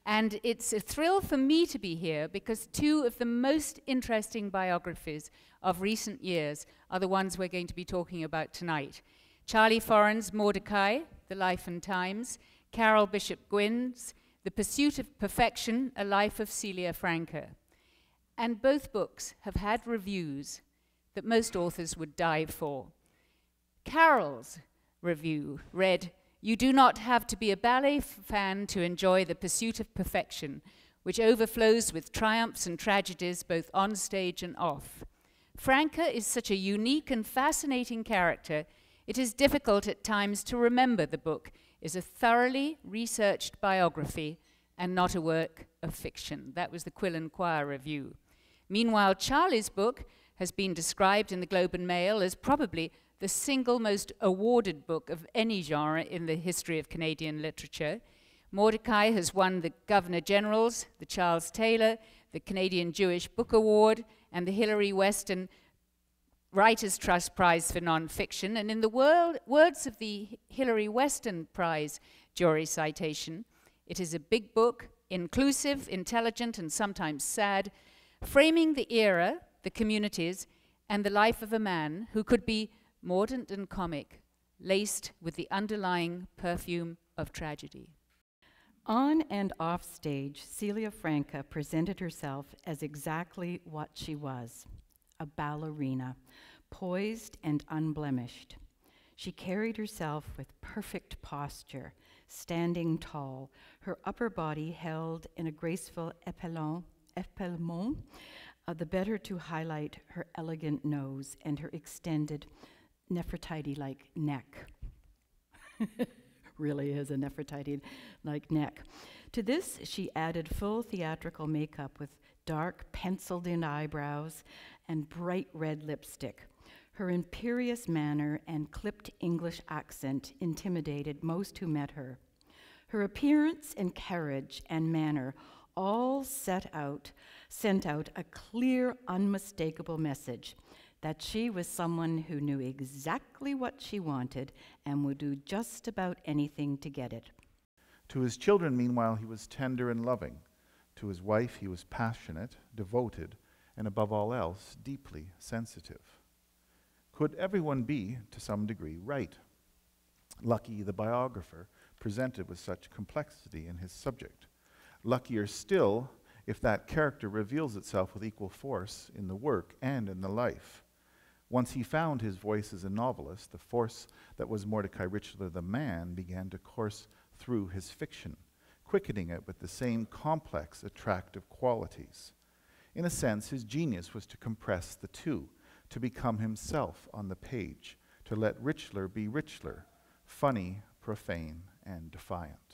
And it's a thrill for me to be here because two of the most interesting biographies of recent years are the ones we're going to be talking about tonight. Charlie Foran's Mordecai, The Life and Times, Carol Bishop-Gwyn's The Pursuit of Perfection, A Life of Celia Franca. And both books have had reviews that most authors would die for. Carol's review read, "You do not have to be a ballet fan to enjoy The Pursuit of Perfection, which overflows with triumphs and tragedies both on stage and off. Franca is such a unique and fascinating character, it is difficult at times to remember the book is a thoroughly researched biography and not a work of fiction." That was the Quill and Quire review. Meanwhile, Charlie's book has been described in the Globe and Mail as probably the single most awarded book of any genre in the history of Canadian literature. Mordecai has won the Governor General's, the Charles Taylor, the Canadian Jewish Book Award, and the Hilary Weston Writers' Trust Prize for Nonfiction. And in the words of the Hilary Weston Prize jury citation, it is a big book, inclusive, intelligent, and sometimes sad, framing the era, the communities, and the life of a man who could be mordant and comic, laced with the underlying perfume of tragedy. On and off stage, Celia Franca presented herself as exactly what she was, a ballerina, poised and unblemished. She carried herself with perfect posture, standing tall, her upper body held in a graceful épaulement, the better to highlight her elegant nose and her extended Nefertiti-like neck. Really is a Nefertiti-like neck. To this, she added full theatrical makeup with dark, penciled-in eyebrows and bright red lipstick. Her imperious manner and clipped English accent intimidated most who met her. Her appearance and carriage and manner all sent out a clear, unmistakable message that she was someone who knew exactly what she wanted and would do just about anything to get it. To his children, meanwhile, he was tender and loving. To his wife, he was passionate, devoted, and above all else, deeply sensitive. Could everyone be, to some degree, right? Lucky the biographer presented with such complexity in his subject. Luckier still if that character reveals itself with equal force in the work and in the life. Once he found his voice as a novelist, the force that was Mordecai Richler the man began to course through his fiction, quickening it with the same complex, attractive qualities. In a sense, his genius was to compress the two, to become himself on the page, to let Richler be Richler, funny, profane, and defiant.